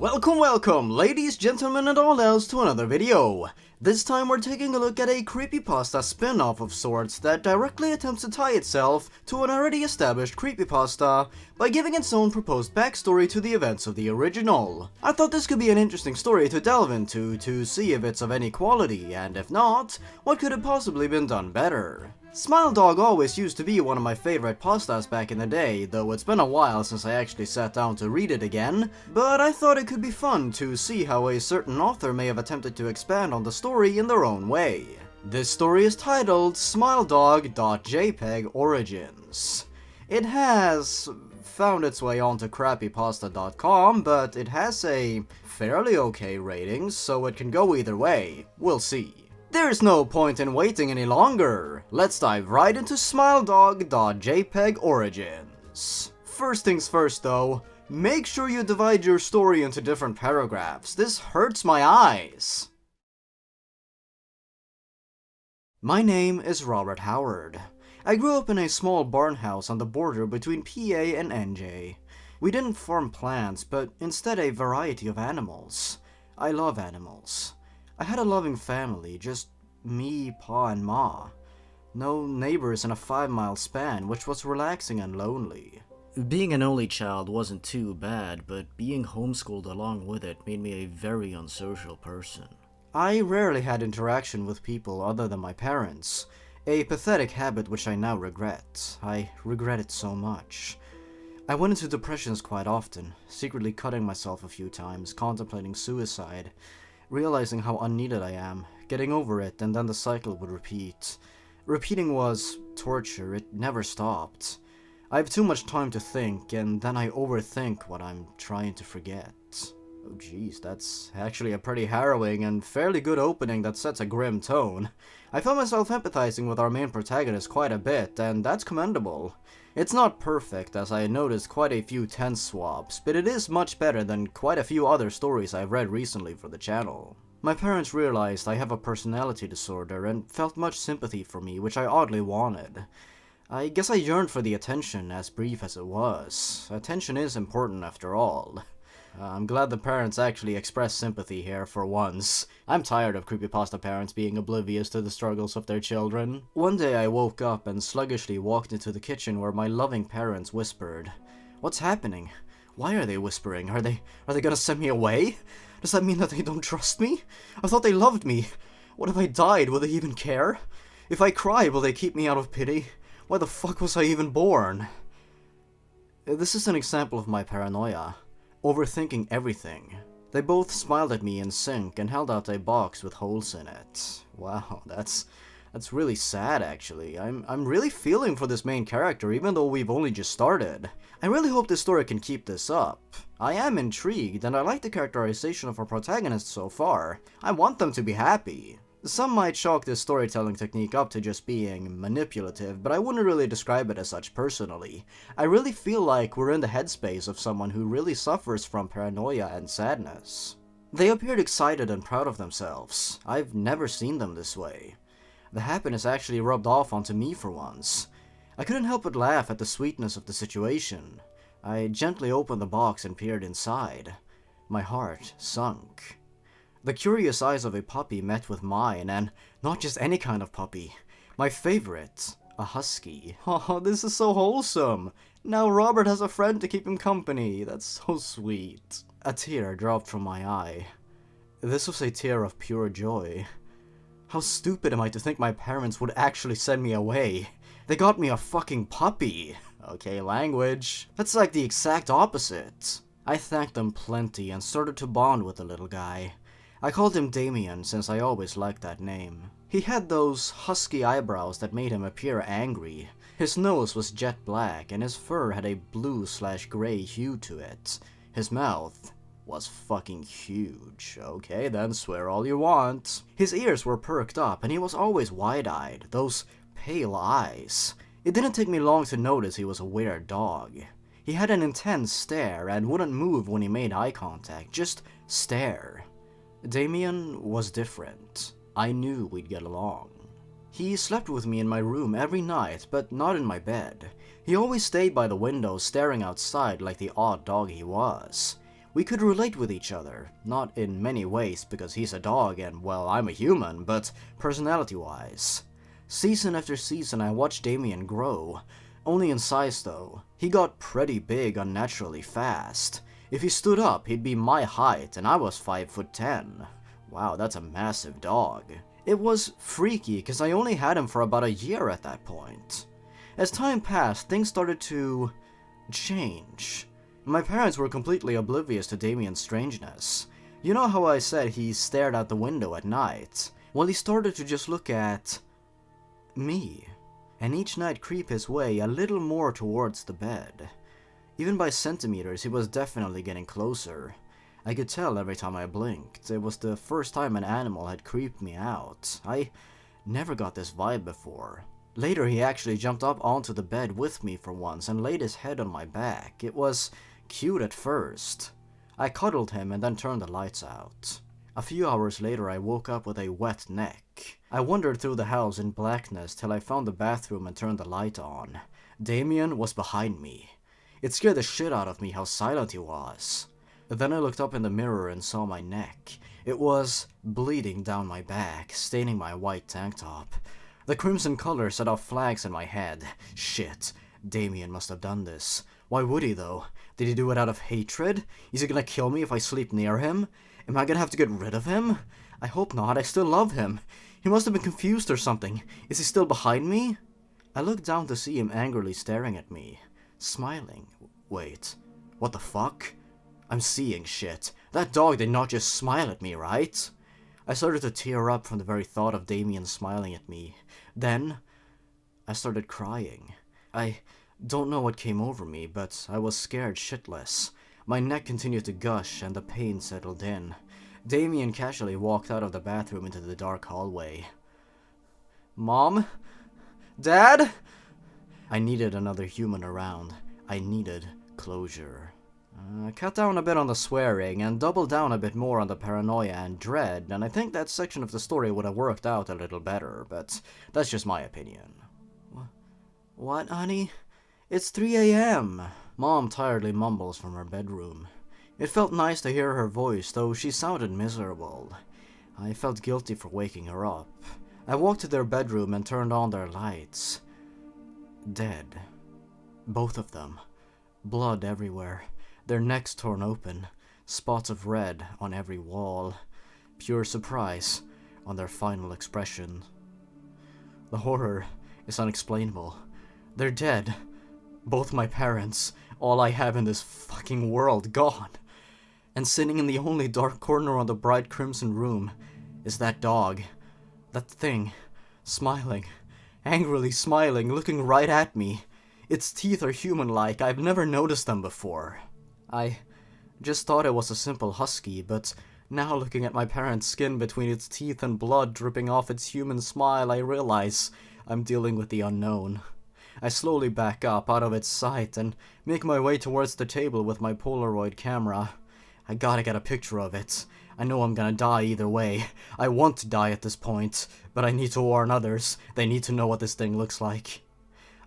Welcome, ladies, gentlemen, and all else to another video. This time we're taking a look at a creepypasta spin-off of sorts that directly attempts to tie itself to an already established creepypasta by giving its own proposed backstory to the events of the original. I thought this could be an interesting story to delve into to see if it's of any quality, and if not, what could have possibly been done better. Smile Dog always used to be one of my favorite pastas back in the day, though it's been a while since I actually sat down to read it again, but I thought it could be fun to see how a certain author may have attempted to expand on the story in their own way. This story is titled SmileDog.jpg Origins. It has found its way onto crappypasta.com, but it has a fairly okay rating, so it can go either way. We'll see. There's no point in waiting any longer. Let's dive right into SmileDog.jpg Origins. First things first though, make sure you divide your story into different paragraphs. This hurts my eyes. My name is Robert Howard. I grew up in a small barn house on the border between PA and NJ. We didn't farm plants, but instead a variety of animals. I love animals. I had a loving family, just me, Pa, and Ma. No neighbors in a 5-mile span, which was relaxing and lonely. Being an only child wasn't too bad, but being homeschooled along with it made me a very unsocial person. I rarely had interaction with people other than my parents, a pathetic habit which I now regret. I regret it so much. I went into depressions quite often, secretly cutting myself a few times, contemplating suicide, realizing how unneeded I am, getting over it, and then the cycle would repeat. Repeating was torture, it never stopped. I have too much time to think, and then I overthink what I'm trying to forget. Oh geez, that's actually a pretty harrowing and fairly good opening that sets a grim tone. I found myself empathizing with our main protagonist quite a bit, and that's commendable. It's not perfect, as I noticed quite a few tense swaps, but it is much better than quite a few other stories I've read recently for the channel. My parents realized I have a personality disorder and felt much sympathy for me, which I oddly wanted. I guess I yearned for the attention, as brief as it was. Attention is important after all. I'm glad the parents actually expressed sympathy here for once. I'm tired of creepypasta parents being oblivious to the struggles of their children. One day I woke up and sluggishly walked into the kitchen where my loving parents whispered. What's happening? Why are they whispering? Are they gonna send me away? Does that mean that they don't trust me? I thought they loved me. What if I died? Will they even care? If I cry, will they keep me out of pity? Why the fuck was I even born? This is an example of my paranoia. Overthinking everything. They both smiled at me in sync and held out a box with holes in it. Wow, that's really sad actually. I'm really feeling for this main character even though we've only just started. I really hope this story can keep this up. I am intrigued and I like the characterization of our protagonists so far. I want them to be happy. Some might chalk this storytelling technique up to just being manipulative, but I wouldn't really describe it as such personally. I really feel like we're in the headspace of someone who really suffers from paranoia and sadness. They appeared excited and proud of themselves. I've never seen them this way. The happiness actually rubbed off onto me for once. I couldn't help but laugh at the sweetness of the situation. I gently opened the box and peered inside. My heart sunk. The curious eyes of a puppy met with mine, and not just any kind of puppy. My favorite, a husky. Oh, this is so wholesome. Now Robert has a friend to keep him company. That's so sweet. A tear dropped from my eye. This was a tear of pure joy. How stupid am I to think my parents would actually send me away? They got me a fucking puppy. Okay, language. That's like the exact opposite. I thanked them plenty and started to bond with the little guy. I called him Damian since I always liked that name. He had those husky eyebrows that made him appear angry. His nose was jet black and his fur had a blue/gray hue to it. His mouth was fucking huge. Okay then, swear all you want. His ears were perked up and he was always wide-eyed, those pale eyes. It didn't take me long to notice he was a weird dog. He had an intense stare and wouldn't move when he made eye contact, just stare. Damian was different. I knew we'd get along. He slept with me in my room every night, but not in my bed. He always stayed by the window staring outside like the odd dog he was. We could relate with each other, not in many ways because he's a dog and, well, I'm a human, but personality-wise. Season after season I watched Damian grow. Only in size though. He got pretty big unnaturally fast. If he stood up, he'd be my height and I was 5'10". Wow, that's a massive dog. It was freaky because I only had him for about a year at that point. As time passed, things started to change. My parents were completely oblivious to Damian's strangeness. You know how I said he stared out the window at night? Well, he started to just look at me, and each night creep his way a little more towards the bed. Even by centimeters, he was definitely getting closer. I could tell every time I blinked. It was the first time an animal had creeped me out. I never got this vibe before. Later, he actually jumped up onto the bed with me for once and laid his head on my back. It was cute at first. I cuddled him and then turned the lights out. A few hours later I woke up with a wet neck. I wandered through the house in blackness till I found the bathroom and turned the light on. Damian was behind me. It scared the shit out of me how silent he was. Then I looked up in the mirror and saw my neck. It was bleeding down my back, staining my white tank top. The crimson color set off flags in my head. Shit, Damian must have done this. Why would he though? Did he do it out of hatred? Is he gonna kill me if I sleep near him? Am I gonna have to get rid of him? I hope not, I still love him. He must have been confused or something. Is he still behind me? I looked down to see him angrily staring at me. Smiling. Wait, what the fuck? I'm seeing shit. That dog did not just smile at me, right? I started to tear up from the very thought of Damian smiling at me. Then, I started crying. I don't know what came over me, but I was scared shitless. My neck continued to gush and the pain settled in. Damian casually walked out of the bathroom into the dark hallway. Mom? Dad? I needed another human around. I needed closure. Cut down a bit on the swearing and double down a bit more on the paranoia and dread, and I think that section of the story would have worked out a little better, but that's just my opinion. What, honey? It's 3 a.m. Mom tiredly mumbles from her bedroom. It felt nice to hear her voice, though she sounded miserable. I felt guilty for waking her up. I walked to their bedroom and turned on their lights. Dead. Both of them. Blood everywhere. Their necks torn open. Spots of red on every wall. Pure surprise on their final expression. The horror is unexplainable. They're dead. Both my parents. All I have in this fucking world gone. And sitting in the only dark corner of the bright crimson room is that dog. That thing. Smiling. Angrily smiling, looking right at me. Its teeth are human-like. I've never noticed them before. I just thought it was a simple husky, but now looking at my parents' skin between its teeth and blood dripping off its human smile, I realize I'm dealing with the unknown. I slowly back up out of its sight and make my way towards the table with my Polaroid camera. I gotta get a picture of it. I know I'm gonna die either way. I want to die at this point, but I need to warn others. They need to know what this thing looks like.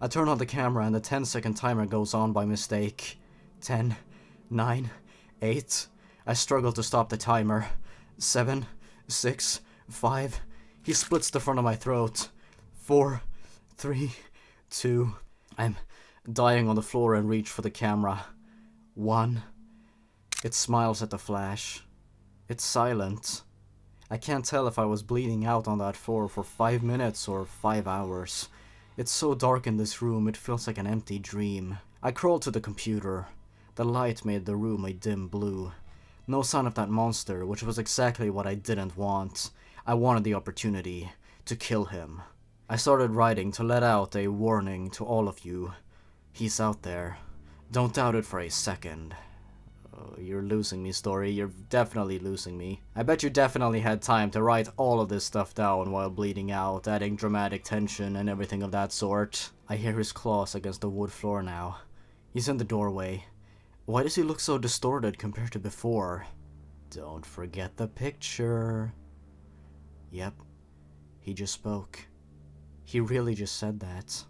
I turn on the camera and the 10-second timer goes on by mistake. 10, 9, 8. I struggle to stop the timer. 7, 6, 5. He splits the front of my throat. 4, 3, 2. I'm dying on the floor and reach for the camera. 1. It smiles at the flash. It's silent. I can't tell if I was bleeding out on that floor for 5 minutes or 5 hours. It's so dark in this room, it feels like an empty dream. I crawled to the computer. The light made the room a dim blue. No sign of that monster, which was exactly what I didn't want. I wanted the opportunity to kill him. I started writing to let out a warning to all of you. He's out there. Don't doubt it for a second. Oh, you're losing me, story. You're definitely losing me. I bet you definitely had time to write all of this stuff down while bleeding out, adding dramatic tension and everything of that sort. I hear his claws against the wood floor now. He's in the doorway. Why does he look so distorted compared to before? Don't forget the picture. Yep. He just spoke. He really just said that.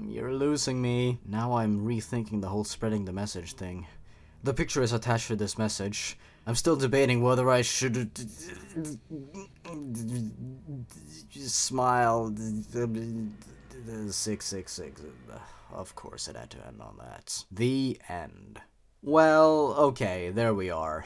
You're losing me. Now I'm rethinking the whole spreading the message thing. The picture is attached to this message. I'm still debating whether I should smile. 666. Of course it had to end on that. The end. Well, okay, there we are.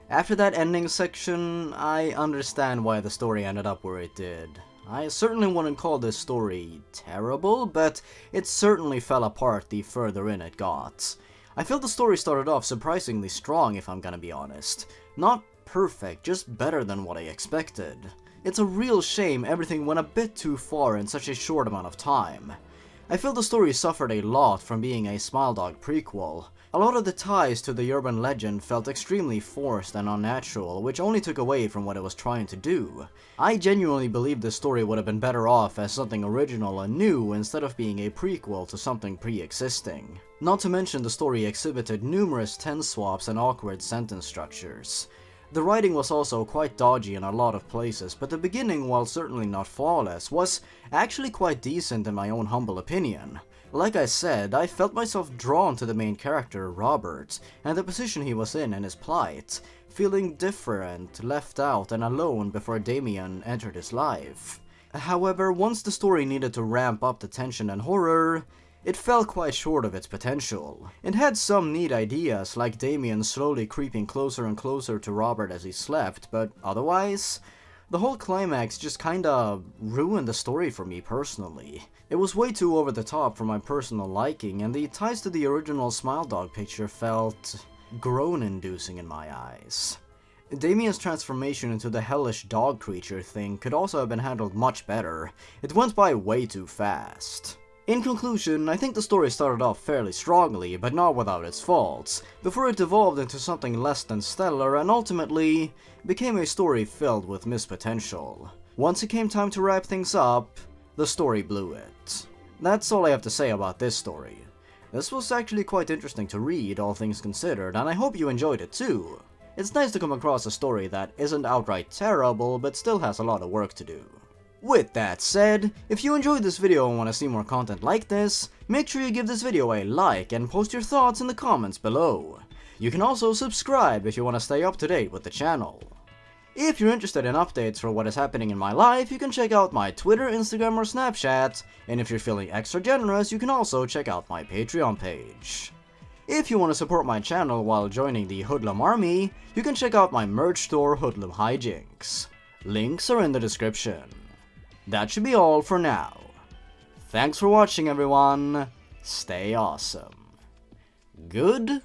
After that ending section, I understand why the story ended up where it did. I certainly wouldn't call this story terrible, but it certainly fell apart the further in it got. I feel the story started off surprisingly strong, if I'm gonna be honest. Not perfect, just better than what I expected. It's a real shame everything went a bit too far in such a short amount of time. I feel the story suffered a lot from being a Smile Dog prequel. A lot of the ties to the urban legend felt extremely forced and unnatural, which only took away from what it was trying to do. I genuinely believe this story would have been better off as something original and new instead of being a prequel to something pre-existing. Not to mention the story exhibited numerous tense swaps and awkward sentence structures. The writing was also quite dodgy in a lot of places, but the beginning, while certainly not flawless, was actually quite decent in my own humble opinion. Like I said, I felt myself drawn to the main character, Robert, and the position he was in and his plight, feeling different, left out, and alone before Damian entered his life. However, once the story needed to ramp up the tension and horror, it fell quite short of its potential. It had some neat ideas, like Damian slowly creeping closer and closer to Robert as he slept, but otherwise, the whole climax just kinda ruined the story for me personally. It was way too over the top for my personal liking, and the ties to the original Smile Dog picture felt groan-inducing in my eyes. Damian's transformation into the hellish dog creature thing could also have been handled much better. It went by way too fast. In conclusion, I think the story started off fairly strongly, but not without its faults, before it devolved into something less than stellar and ultimately became a story filled with missed potential. Once it came time to wrap things up, the story blew it. That's all I have to say about this story. This was actually quite interesting to read, all things considered, and I hope you enjoyed it too. It's nice to come across a story that isn't outright terrible, but still has a lot of work to do. With that said, if you enjoyed this video and want to see more content like this, make sure you give this video a like and post your thoughts in the comments below. You can also subscribe if you want to stay up to date with the channel. If you're interested in updates for what is happening in my life, you can check out my Twitter, Instagram, or Snapchat, and if you're feeling extra generous, you can also check out my Patreon page. If you want to support my channel while joining the Hoodlum Army, you can check out my merch store, Hoodlum Hijinks. Links are in the description. That should be all for now. Thanks for watching, everyone. Stay awesome. Goodbye.